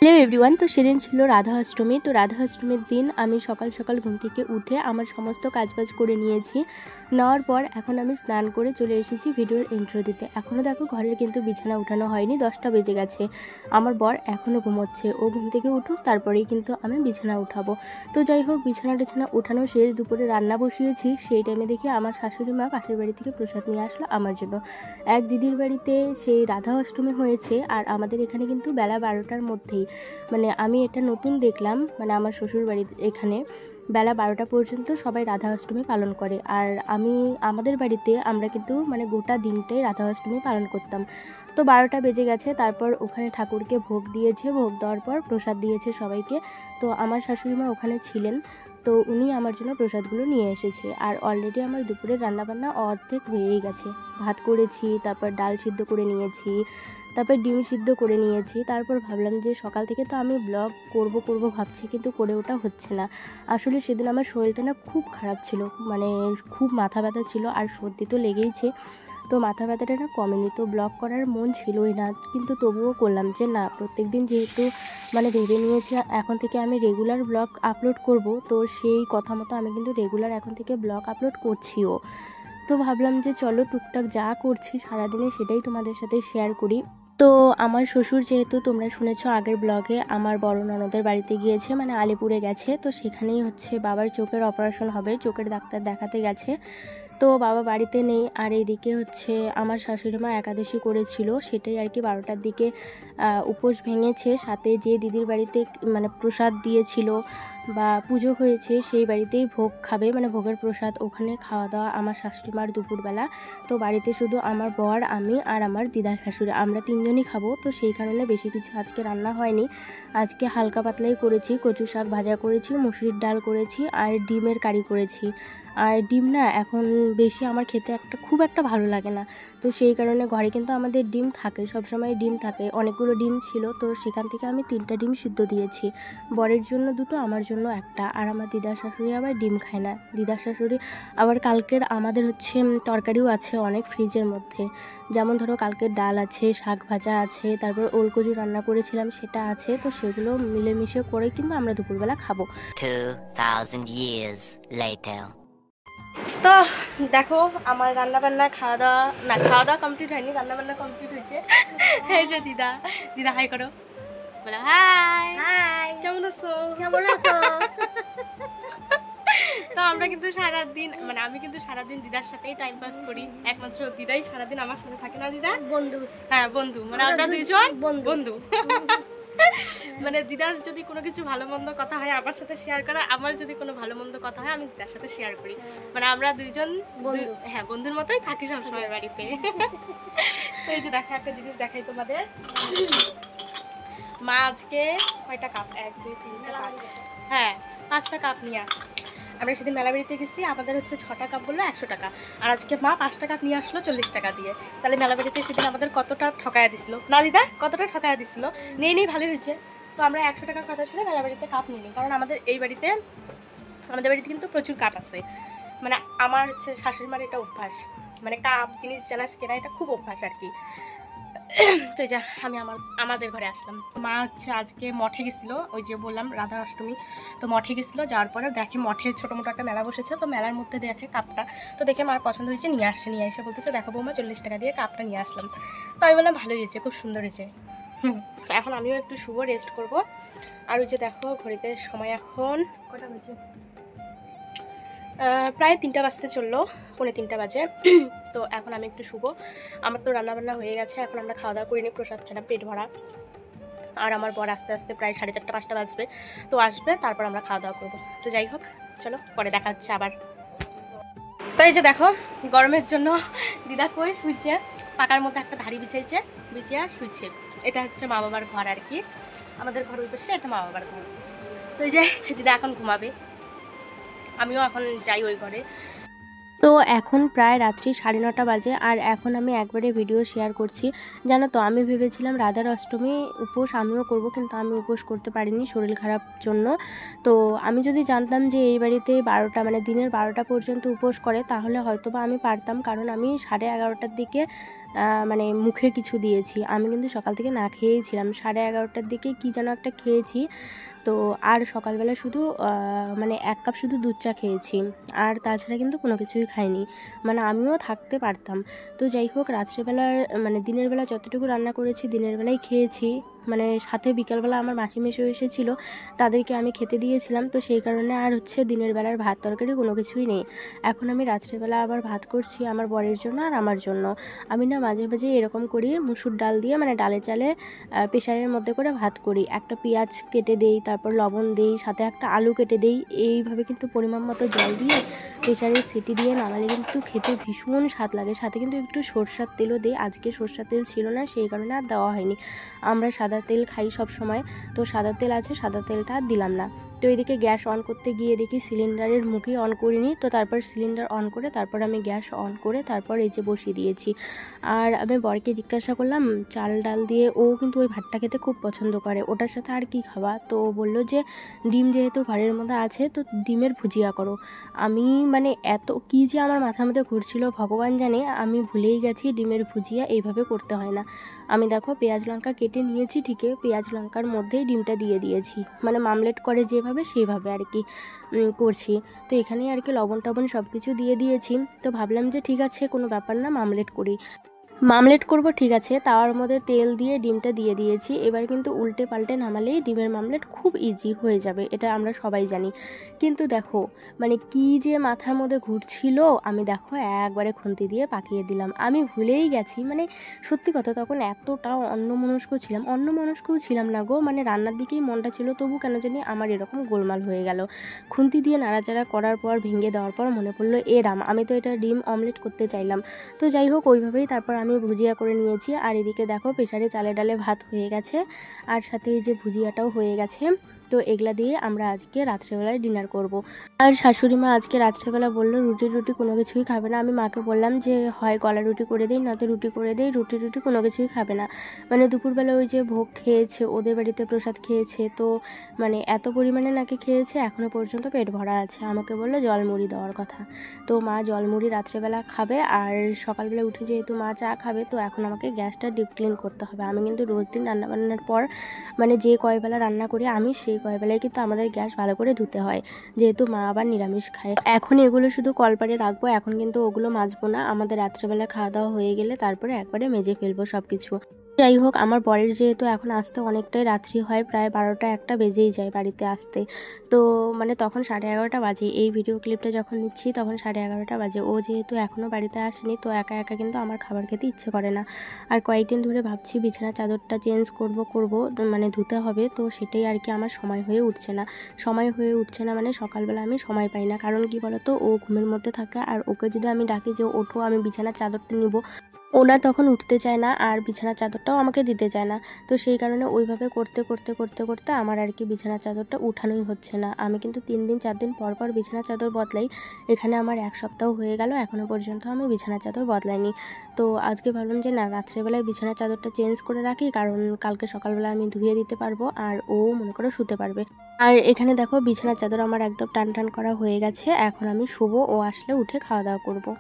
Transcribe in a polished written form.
Hello everyone, তো সেদিন ছিল রাধা অষ্টমী। তো রাধা অষ্টমীর দিন আমি সকাল সকাল ঘুম থেকে উঠে আমার সমস্ত কাজবাজ করে নিয়েছি। নেওয়ার পর এখন আমি স্নান করে চলে এসেছি ভিডিওর ইন্ট্রো দিতে। এখনও দেখো ঘরের কিন্তু বিছানা উঠানো হয়নি, 10টা বেজে গেছে। আমার বর এখনও ঘুমোচ্ছে, ও ঘুম থেকে উঠুক তারপরেই কিন্তু আমি বিছানা উঠাবো। তো যাই হোক, বিছানা টিছানা উঠানো শেষ, দুপুরে রান্না বসিয়েছি। সেই টাইমে দেখি আমার শাশুড়ি মা পাশের বাড়ি থেকে প্রসাদ নিয়ে আসলো আমার জন্য। এক দিদির বাড়িতে সেই রাধা অষ্টমী হয়েছে, আর আমাদের এখানে কিন্তু বেলা 12টার মধ্যেই, মানে আমি এটা নতুন দেখলাম, মানে আমার শ্বশুর বাড়ির এখানে বেলা 12টা পর্যন্ত সবাই রাধা অষ্টমী পালন করে। আর আমাদের বাড়িতে আমরা কিন্তু মানে গোটা দিনটাই রাধা অষ্টমী পালন করতাম। তো 12টা বেজে গেছে, তারপর ওখানে ঠাকুরকে ভোগ দিয়েছে, ভোগ দেওয়ার পর প্রসাদ দিয়েছে সবাইকে। তো আমার শাশুড়ি মা ওখানে ছিলেন, তো উনি আমার জন্য প্রসাদগুলো নিয়ে এসেছে। আর অলরেডি আমার দুপুরের রান্নাবান্না অর্ধেক হয়েই গেছে। ভাত করেছি, তারপর ডাল সিদ্ধ করে নিয়েছি, তারপর ডিম সিদ্ধ করে নিয়েছি। তারপর ভাবলাম যে সকাল থেকে তো আমি ব্লগ করব ভাবছি, কিন্তু করে ওটা হচ্ছে না। আসলে সেদিন আমার শরীরটা না খুব খারাপ ছিল, মানে খুব মাথা ব্যথা ছিল, আর সর্দি তো লেগেইছে। তো মাথা ব্যথাটা না কমেনি, তো ব্লগ করার মন ছিলই না। কিন্তু তবুও করলাম যে না, প্রত্যেক দিন যেহেতু মানে ভেবে নিয়েছি এখন থেকে আমি রেগুলার ব্লগ আপলোড করব, তো সেই কথা মতো আমি কিন্তু রেগুলার এখন থেকে ব্লগ আপলোড করছিও। তো ভাবলাম যে চলো টুকটাক যা করছি সারাদিনে সেটাই তোমাদের সাথে শেয়ার করি। তো আমার শ্বশুর, যেহেতু তোমরা শুনেছো আগের ব্লগে, আমার বড় ননদের বাড়িতে গিয়েছে, মানে আলিপুরে গেছে। তো সেখানেই হচ্ছে বাবার চোখের অপারেশন হবে, চোখের ডাক্তার দেখাতে গেছে। তো বাবা বাড়িতে নেই। আর এইদিকে হচ্ছে আমার শাশুড়ি মা একাদশী করেছিল, সেটাই আর কি 12টার দিকে উপোস ভেঙেছে। সাথে যে দিদির বাড়িতে মানে প্রসাদ দিয়েছিল বা পুজো হয়েছে, সেই বাড়িতেই ভোগ খাবে, মানে ভোগের প্রসাদ ওখানে খাওয়া দাওয়া আমার শাশুড়ি মার দুপুরবেলা। তো বাড়িতে শুধু আমার বর, আমি আর আমার দিদা শাশুড়ি, আমরা তিনজনই খাবো। তো সেই কারণে বেশি কিছু আজকে রান্না হয়নি। আজকে হালকা পাতলাই করেছি, কচু শাক ভাজা করেছি, মুসুরির ডাল করেছি, আর ডিমের কারি করেছি। আর ডিম না এখন বেশি আমার খেতে খুব একটা ভালো লাগে না। তো সেই কারণে ঘরে কিন্তু আমাদের ডিম থাকে, সবসময় ডিম থাকে। অনেকগুলো ডিম ছিল, তো সেখান থেকে আমি 3টা ডিম সিদ্ধ দিয়েছি। বরের জন্য 2টো, আমার জন্য 1টা। আর আমার দিদা শাশুড়ি আবার ডিম খায় না। দিদা শাশুড়ি আবার কালকের আমাদের হচ্ছে তরকারিও আছে অনেক ফ্রিজের মধ্যে। যেমন ধরো কালকের ডাল আছে, শাক ভাজা আছে, তারপর ওলকচু রান্না করেছিলাম সেটা আছে। তো সেগুলো মিলেমিশে করে কিন্তু আমরা দুপুরবেলা খাবো। 2000 years later. তো দেখো, আমার রান্নাবান্না খাওয়া দাওয়া কমপ্লিট হয়নি, রান্নাবান্না কমপ্লিট হয়েছে। এই যে দিদা, দিদা হাই করো, বলো হাই। হাই, কেমন আছো? কেমন আছো? তো আমরা কিন্তু সারাদিন, মানে আমি কিন্তু সারাদিন দিদার সাথেই টাইম পাস করি। একমাত্র দিদাই সারাদিন আমার সাথে থাকে না দিদা? বন্ধু। হ্যাঁ বন্ধু, মানে আমরা দুইজন বন্ধু। মানে দিদার যদি কোনো কিছু ভালো মন্দ কথা হয় আমার সাথে শেয়ার করা, আমার যদি কোনো ভালো মন্দ কথা হয় আমি দিদার সাথে শেয়ার করি। মানে আমরা দুইজন হ্যাঁ বন্ধুর মতোই থাকি সবসময় বাড়িতে। তো এই যে দেখা একটা জিনিস দেখাই তোমাদের। মা আজকে কয়টা কাপ, 1 2 3 4 হ্যাঁ 5টা কাপ নিয়ে আসে। আমরা সেদিন মেলা বাড়িতে গেছি, আমাদের হচ্ছে 6টা কাপ বললো 100 টাকা, আর আজকে মা 5টা কাপ নিয়ে আসলো 40 টাকা দিয়ে। তাহলে মেলা বাড়িতে সেদিন আমাদের কতটা ঠকায়া দিছিল না দিদা, কতটা ঠকায়া দিছিল। নেই ভালোই হয়েছে। তো আমরা 100 টাকার কথা শুনে মেলা বাড়িতে কাপ নিই, কারণ আমাদের বাড়িতে কিন্তু প্রচুর কাপ আছে। মানে আমার হচ্ছে শাশুড়ি মার এটা অভ্যাস, মানে কাপ জিনিস জানাস কেনা এটা খুব অভ্যাস আর কি। তো এই যে আমি আমাদের ঘরে আসলাম। মা হচ্ছে আজকে মঠে গেছিলো, ওই যে বললাম রাধা অষ্টমী, তো মঠে গেছিলো। যাওয়ার পরে দেখি মঠে ছোটো মোটো একটা মেলা বসেছে, তো মেলার মধ্যে দেখে কাপটা, তো দেখে মার পছন্দ হয়েছে, নিয়ে এসে বলতেছে দেখো বৌমা 40 টাকা দিয়ে কাপটা নিয়ে আসলাম। তো আমি বললাম ভালোই হয়েছে, খুব সুন্দর হয়েছে। এখন আমিও একটু শুভ রেস্ট করব। আর ওই যে দেখো ঘড়িতে সময় এখন কটা বাজে, প্রায় 3টা বাজতে চললো, 2:45 বাজে। তো এখন আমি একটু শুভ, আমার তো রান্নাবান্না হয়ে গেছে, এখন আমরা খাওয়া দাওয়া করিনি, প্রসাদ খেলাম পেট ভরা। আর আমার বর আস্তে আস্তে প্রায় 4:30 5টা বাজবে, তো আসবে, তারপর আমরা খাওয়া দাওয়া করবো। তো যাই হোক, চলো পরে দেখা হচ্ছে আবার। তো এই যে দেখো, গরমের জন্য দিদা কই শুইছে, পাকার মধ্যে একটা ধাড়ি বিছিয়ে শুইছে। এটা হচ্ছে মা বাবার ঘর আর কি, আমাদের ঘর ওই পাশে, এটা মা বাবার ঘর। তো এই যে দিদা এখন ঘুমাবে, আমিও এখন যাই ওই ঘরে। তো এখন প্রায় রাত্রি 9:30 বাজে, আর এখন আমি একবারে ভিডিও শেয়ার করছি। জানো তো, আমি ভেবেছিলাম রাধার অষ্টমী উপোস আমিও করব, কিন্তু আমি উপোস করতে পারিনি শরীর খারাপ জন্য। তো আমি যদি জানতাম যে এই বাড়িতে 12টা মানে দিনের 12টা পর্যন্ত উপোস করে, তাহলে হয়তো বা আমি পারতাম, কারণ আমি 11:30টার দিকে মানে মুখে কিছু দিয়েছি। আমি কিন্তু সকাল থেকে না খেয়েই ছিলাম, 11:30টার দিকে কী যেন একটা খেয়েছি। তো আর সকালবেলা শুধু মানে 1 কাপ শুধু দুধ চা খেয়েছি, আর তাছাড়া কিন্তু কোনো কিছুই খাইনি। মানে আমিও থাকতে পারতাম। তো যাই হোক, রাত্রেবেলার মানে দিনের বেলা যতটুকু রান্না করেছি দিনের বেলায় খেয়েছি। মানে সাথে বিকালবেলা আমার মাসি মেশো এসেছিলো, তাদেরকে আমি খেতে দিয়েছিলাম। তো সেই কারণে আর হচ্ছে দিনের বেলার ভাত তরকারি কোনো কিছুই নেই। এখন আমি রাত্রেবেলা আবার ভাত করছি আমার বরের জন্য আর আমার জন্য। আমি না মাঝে মাঝে এরকম করি, মুসুর ডাল দিয়ে মানে ডালে চালে প্রেশারের মধ্যে করে ভাত করি। একটা পেঁয়াজ কেটে দেই, তারপর লবণ দেই, সাথে একটা আলু কেটে দেই। এইভাবে কিন্তু পরিমাণ মতো জল দিয়ে প্রেশারের সিটি দিয়ে নামালে কিন্তু খেতে ভীষণ স্বাদ লাগে। সাথে কিন্তু একটু সরষের তেলও দিই। আজকে সরষের তেল ছিল না, সেই কারণে আর দেওয়া হয়নি। আমরা সাদা তেল খাই সব সময়, তো সাদা তেল আছে, সাদা তেলটা আর দিলাম না। তো এদিকে গ্যাস অন করতে গিয়ে দেখি সিলিন্ডারের মুখই অন করিনি। তো তারপর সিলিন্ডার অন করে তারপর আমি গ্যাস অন করে তারপর এই যে বসিয়ে দিয়েছি। আর আমি বরকে জিজ্ঞাসা করলাম চাল ডাল দিয়ে, ও কিন্তু ওই ভাতটা খেতে খুব পছন্দ করে, ওটার সাথে আর কি খাওয়া? তো বললো যে ডিম যেহেতু ঘরের মধ্যে আছে তো ডিমের ভুজিয়া করো। আমি মানে এত কী যে আমার মাথার মধ্যে ঘুরছিল ভগবান জানে, আমি ভুলেই গেছি ডিমের ভুজিয়া এইভাবে করতে হয় না। আমি দেখো পেঁয়াজ লঙ্কা কেটে নিয়েছি, ঠিকই পেঁয়াজ লঙ্কার মধ্যেই ডিমটা দিয়ে দিয়েছি, মানে মামলেট করে যেভাবে সেইভাবে আর কি করছি। তো এখানেই আর কি লবণ টবণ সব কিছু দিয়ে দিয়েছি। তো ভাবলাম যে ঠিক আছে, কোনো ব্যাপার না, মামলেট করি। মামলেট করব ঠিক আছে, তাওয়ার মধ্যে তেল দিয়ে ডিমটা দিয়ে দিয়েছি। এবার কিন্তু উল্টে পাল্টে নামালেই ডিমের মামলেট খুব ইজি হয়ে যাবে, এটা আমরা সবাই জানি। কিন্তু দেখো মানে কি যে মাথার মধ্যে ঘুরছিল, আমি দেখো একবারে খুন্তি দিয়ে পাকিয়ে দিলাম। আমি ভুলেই গেছি, মানে সত্যি কথা তখন এতটা অন্যমনস্কও ছিলাম না গো, মানে রান্নার দিকেই মনটা ছিল, তবু কেন জানি আমার এরকম গোলমাল হয়ে গেল। খুন্তি দিয়ে নাড়াচাড়া করার পর ভেঙে দেওয়ার পর মনে পড়লো রাম, আমি তো এটা ডিম অমলেট করতে চাইলাম। তো যাই হোক, ওইভাবেই তারপর আমি ভুজিয়া করে নিয়েছি। আর এদিকে দেখো প্রেশারে চালে ডালে ভাত হয়ে গেছে, আর সাথে এই যে ভুজিয়াটাও হয়ে গেছে। তো এগুলা দিয়ে আমরা আজকে রাত্রেবেলায় ডিনার করব। আর শাশুড়ি মা আজকে রাত্রেবেলা বললো রুটি কোনো কিছুই খাবে না। আমি মাকে বললাম যে হয় গলা রুটি করে দিই, নয়তো রুটি করে দিই, রুটি কোনো কিছুই খাবে না। মানে দুপুরবেলা ওই যে ভোগ খেয়েছে, ওদের বাড়িতে প্রসাদ খেয়েছে, তো মানে এত পরিমাণে নাকি খেয়েছে, এখনও পর্যন্ত পেট ভরা আছে। আমাকে বললো জলমুড়ি দেওয়ার কথা। তো মা জলমুড়ি রাত্রেবেলা খাবে, আর সকালবেলা উঠে যেহেতু মা চা খাবে, তো এখন আমাকে গ্যাসটা ডিপ ক্লিন করতে হবে। আমি কিন্তু রোজ দিন রান্নাবান্নার পর মানে যে কয়বেলা রান্না করি আমি, সেই কয়বেলায় কিন্তু আমাদের গ্যাস ভালো করে ধুতে হয়, যেহেতু মা আবার নিরামিষ খায়। এখন এগুলো শুধু কলপারে রাখবো, এখন কিন্তু ওগুলো মাজবো না। আমাদের রাত্রেবেলা খাওয়া দাওয়া হয়ে গেলে তারপরে একবারে মেজে ফেলবো সব কিছু। যাই হোক, আমার বরের যেহেতু এখন আসতে অনেকটাই রাত্রি হয়, প্রায় 12টা 1টা বেজেই যায় বাড়িতে আসতে। তো মানে তখন 11:30 বাজে, এই ভিডিও ক্লিপটা যখন নিচ্ছি তখন 11:30 বাজে। ও যেহেতু এখনও বাড়িতে আসেনি, তো একা একা কিন্তু আমার খাবার খেতে ইচ্ছে করে না। আর কয়েকদিন ধরে ভাবছি বিছানার চাদরটা চেঞ্জ করব, মানে ধুতে হবে। তো সেটাই আর কি আমার সময় হয়ে উঠছে না মানে সকালবেলা আমি সময় পাই না। কারণ কি বলতো, ও ঘুমের মধ্যে থাকে, আর ওকে যদি আমি ডাকি যে ওঠো আমি বিছানার চাদরটা নিব, ওরা তখন উঠতে চায় না, আর বিছানার চাদরটাও আমাকে দিতে চায় না। তো সেই কারণে ওইভাবে করতে আমার আর কি বিছানার চাদরটা উঠানোই হচ্ছে না। আমি কিন্তু 3 দিন 4 দিন পর পর বিছানার চাদর বদলাই। এখানে আমার 1 সপ্তাহ হয়ে গেল, এখনও পর্যন্ত আমি বিছানার চাদর বদলাইনি। তো আজকে ভাবলাম যে না, রাত্রেবেলায় বিছানার চাদরটা চেঞ্জ করে রাখি, কারণ কালকে সকালবেলা আমি ধুয়ে দিতে পারবো, আর ও মনে করে শুতে পারবে। আর এখানে দেখো বিছানার চাদর আমার একদম টান টান করা হয়ে গেছে। এখন আমি শুবো, ও আসলে উঠে খাওয়া দাওয়া করবো।